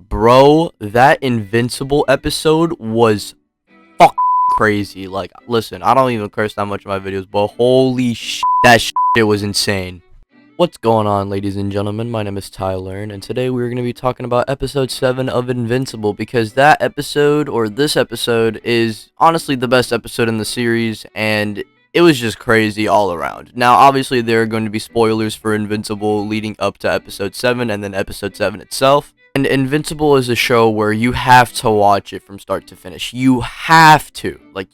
Bro, that Invincible episode was fuck crazy. Like, listen, I don't even curse that much in my videos, but holy shit, that shit was insane. What's going on, ladies and gentlemen? My name is Tyler, and today we're going to be talking about episode 7 of Invincible, because that episode, or this episode, is honestly the best episode in the series, and it was just crazy all around. Now, obviously, there are going to be spoilers for Invincible leading up to episode 7, and then episode 7 itself. And Invincible is a show where you have to watch it from start to finish. You have to. Like,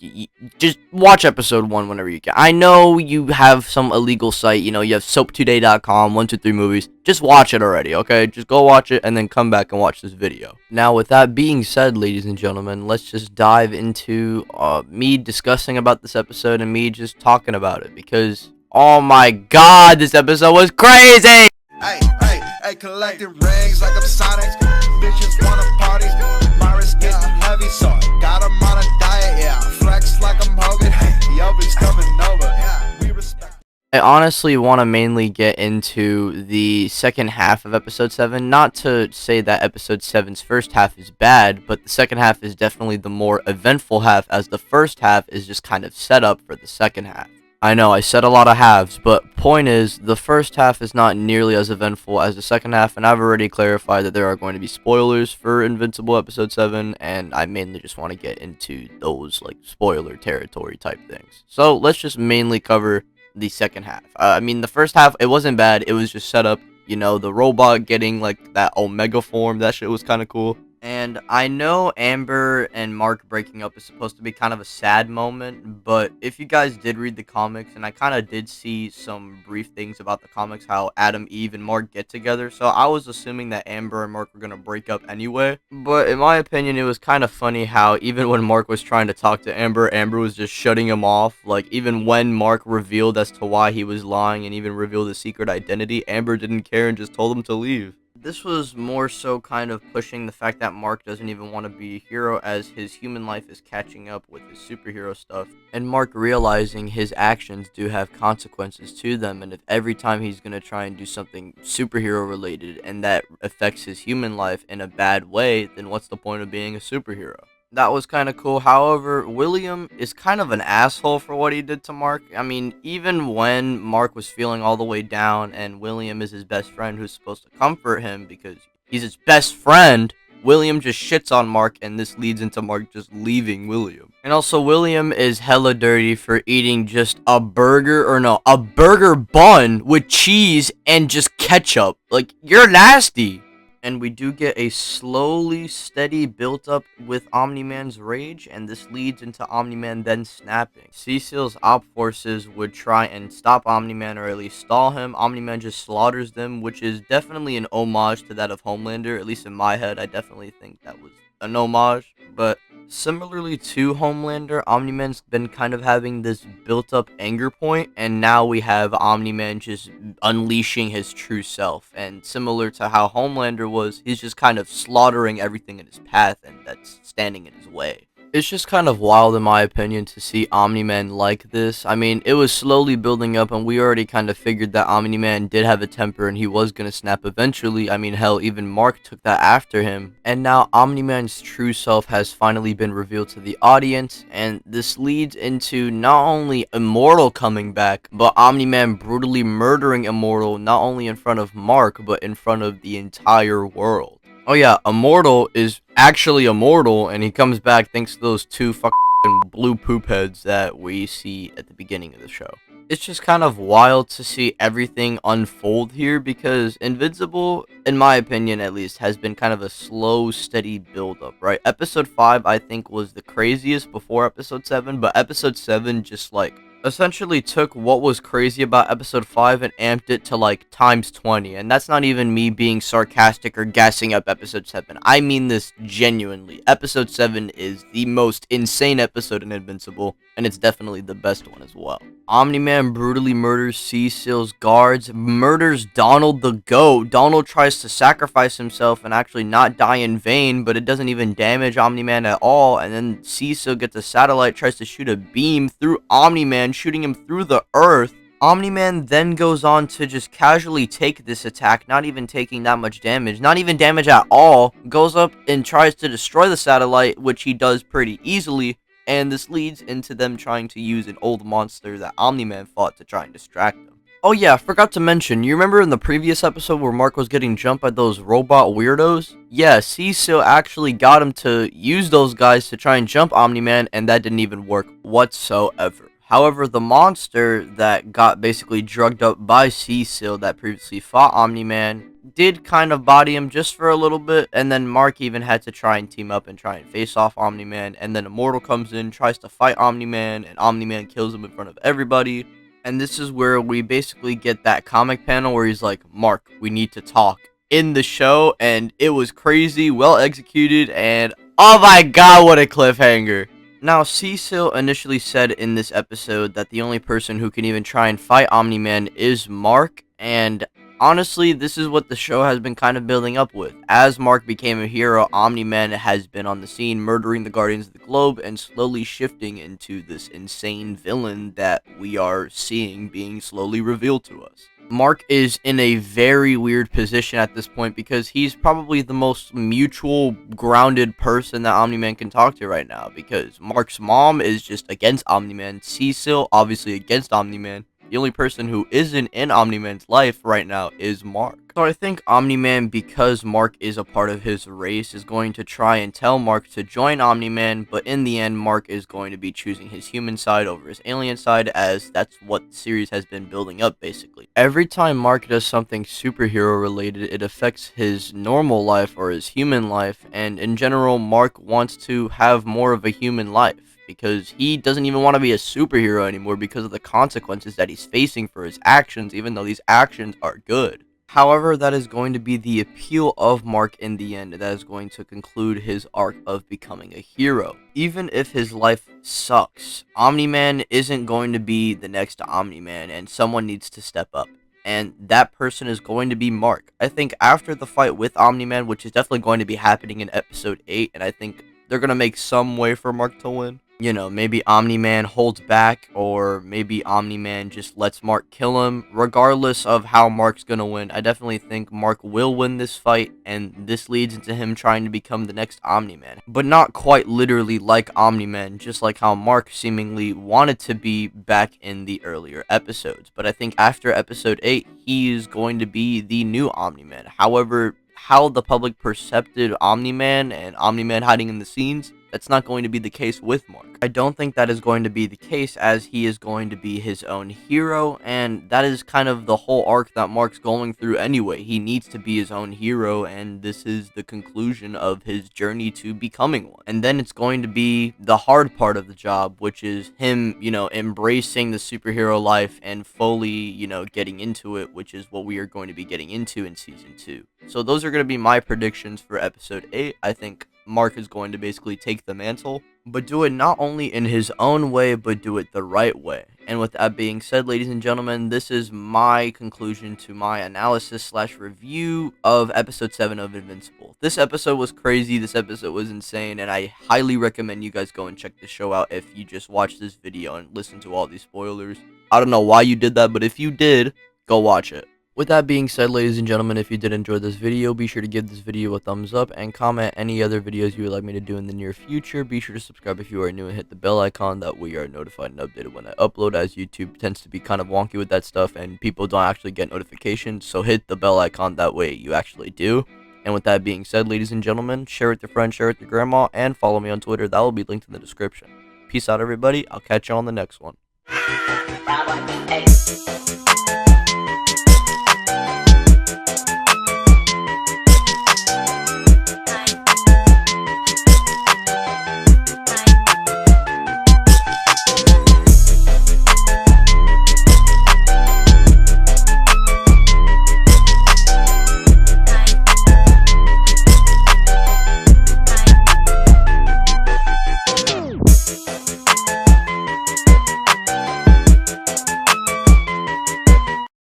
just watch episode 1 whenever you can. I know you have some illegal site, you have soaptoday.com, 123 movies. Just watch it already, okay? Just go watch it and then come back and watch this video. Now, with that being said, ladies and gentlemen, let's just dive into me discussing about this episode and me just talking about it. Because, oh my god, this episode was crazy! Hey, collecting rings like I'm Sonic. Bitches wanna party. My wrist getting heavy, so I got 'em on a diet. Yeah, flex like I'm Hogan. Hey, yo, bitch coming over. Yeah, we respect. I honestly want to mainly get into the second half of episode 7. Not to say that episode 7's first half is bad, but the second half is definitely the more eventful half, as the first half is just kind of set up for the second half. I know, I said a lot of halves, but point is, the first half is not nearly as eventful as the second half, and I've already clarified that there are going to be spoilers for Invincible Episode 7, and I mainly just want to get into those, like, spoiler territory type things. So, let's just mainly cover the second half. I mean, the first half, it wasn't bad, it was just set up, the robot getting, like, that Omega form, that shit was kind of cool. And I know Amber and Mark breaking up is supposed to be kind of a sad moment, but if you guys did read the comics, and I kind of did see some brief things about the comics, how Adam, Eve, and Mark get together, so I was assuming that Amber and Mark were going to break up anyway. But in my opinion, it was kind of funny how even when Mark was trying to talk to Amber, Amber was just shutting him off. Like, even when Mark revealed as to why he was lying and even revealed his secret identity, Amber didn't care and just told him to leave. This was more so kind of pushing the fact that Mark doesn't even want to be a hero, as his human life is catching up with his superhero stuff, and Mark realizing his actions do have consequences to them, and if every time he's going to try and do something superhero related and that affects his human life in a bad way, then what's the point of being a superhero? That was kind of cool. However, William is kind of an asshole for what he did to Mark. I mean, even when Mark was feeling all the way down and William is his best friend who's supposed to comfort him because he's his best friend, William just shits on Mark, and this leads into Mark just leaving William. And also, William is hella dirty for eating just a burger bun with cheese and just ketchup. Like, you're nasty. And we do get a slowly steady built up with Omni-Man's rage, and this leads into Omni-Man then snapping. Cecil's op forces would try and stop Omni-Man, or at least stall him. Omni-Man just slaughters them, which is definitely an homage to that of Homelander. At least in my head, I definitely think that was an homage. But similarly to Homelander, Omni-Man's been kind of having this built-up anger point, and now we have Omni-Man just unleashing his true self. And similar to how Homelander was, he's just kind of slaughtering everything in his path and that's standing in his way. It's just kind of wild, in my opinion, to see Omni-Man like this. I mean, it was slowly building up, and we already kind of figured that Omni-Man did have a temper, and he was going to snap eventually. I mean, hell, even Mark took that after him. And now Omni-Man's true self has finally been revealed to the audience, and this leads into not only Immortal coming back, but Omni-Man brutally murdering Immortal, not only in front of Mark, but in front of the entire world. Oh yeah, Immortal is actually immortal, and he comes back thanks to those two fucking blue poop heads that we see at the beginning of the show. It's just kind of wild to see everything unfold here, because Invincible, in my opinion at least, has been kind of a slow, steady build-up, right? Episode 5, I think, was the craziest before Episode 7, but Episode 7 just, like, essentially took what was crazy about episode 5 and amped it to like times 20, and that's not even me being sarcastic or gassing up episode 7. I mean this genuinely. Episode 7 is the most insane episode in Invincible, and it's definitely the best one as well. Omni-Man brutally murders Cecil's guards, murders Donald the Goat. Donald tries to sacrifice himself and actually not die in vain, but it doesn't even damage Omni-Man at all, and then Cecil gets a satellite, tries to shoot a beam through Omni-Man, shooting him through the earth. Omni-Man then goes on to just casually take this attack, not even taking that much damage, not even damage at all, goes up and tries to destroy the satellite, which he does pretty easily, and this leads into them trying to use an old monster that Omni-Man fought to try and distract them. Oh yeah, I forgot to mention, you remember in the previous episode where Mark was getting jumped by those robot weirdos? Yeah, Cecil actually got him to use those guys to try and jump Omni-Man, and that didn't even work whatsoever. However, the monster that got basically drugged up by Cecil that previously fought Omni-Man did kind of body him just for a little bit, and then Mark even had to try and team up and try and face off Omni-Man, and then Immortal comes in, tries to fight Omni-Man, and Omni-Man kills him in front of everybody. And this is where we basically get that comic panel where he's like, Mark, we need to talk in the show. And it was crazy, well executed, and oh my god, what a cliffhanger. Now, Cecil initially said in this episode that the only person who can even try and fight Omni-Man is Mark. And honestly, this is what the show has been kind of building up with. As Mark became a hero, Omni-Man has been on the scene, murdering the Guardians of the Globe, and slowly shifting into this insane villain that we are seeing being slowly revealed to us. Mark is in a very weird position at this point because he's probably the most mutual, grounded person that Omni-Man can talk to right now, because Mark's mom is just against Omni-Man, Cecil obviously against Omni-Man. The only person who isn't in Omni-Man's life right now is Mark. So I think Omni-Man, because Mark is a part of his race, is going to try and tell Mark to join Omni-Man, but in the end, Mark is going to be choosing his human side over his alien side, as that's what the series has been building up, basically. Every time Mark does something superhero related, it affects his normal life or his human life, and in general, Mark wants to have more of a human life, because he doesn't even want to be a superhero anymore because of the consequences that he's facing for his actions, even though these actions are good. However, that is going to be the appeal of Mark in the end. That is going to conclude his arc of becoming a hero. Even if his life sucks, Omni-Man isn't going to be the next Omni-Man, and someone needs to step up. And that person is going to be Mark. I think after the fight with Omni-Man, which is definitely going to be happening in episode 8, and I think they're going to make some way for Mark to win. You know, maybe Omni-Man holds back, or maybe Omni-Man just lets Mark kill him. Regardless of how Mark's gonna win, I definitely think Mark will win this fight, and this leads into him trying to become the next Omni-Man. But not quite literally like Omni-Man, just like how Mark seemingly wanted to be back in the earlier episodes. But I think after episode 8, he is going to be the new Omni-Man. However, how the public perceived Omni-Man and Omni-Man hiding in the scenes, that's not going to be the case with Mark. I don't think that is going to be the case, as he is going to be his own hero, and that is kind of the whole arc that Mark's going through anyway. He needs to be his own hero, and this is the conclusion of his journey to becoming one. And then it's going to be the hard part of the job, which is him, embracing the superhero life and fully, getting into it, which is what we are going to be getting into in Season 2. So those are going to be my predictions for Episode 8. I think Mark is going to basically take the mantle, but do it not only in his own way, but do it the right way. And with that being said, ladies and gentlemen, this is my conclusion to my analysis/review of episode 7 of Invincible. This episode was crazy, this episode was insane, and I highly recommend you guys go and check the show out if you just watched this video and listened to all these spoilers. I don't know why you did that, but if you did, go watch it. With that being said, ladies and gentlemen, if you did enjoy this video, be sure to give this video a thumbs up and comment any other videos you would like me to do in the near future. Be sure to subscribe if you are new and hit the bell icon, that way you are notified and updated when I upload, as YouTube tends to be kind of wonky with that stuff and people don't actually get notifications. So hit the bell icon, that way you actually do. And with that being said, ladies and gentlemen, share with your friends, share with your grandma, and follow me on Twitter. That will be linked in the description. Peace out, everybody. I'll catch you on the next one.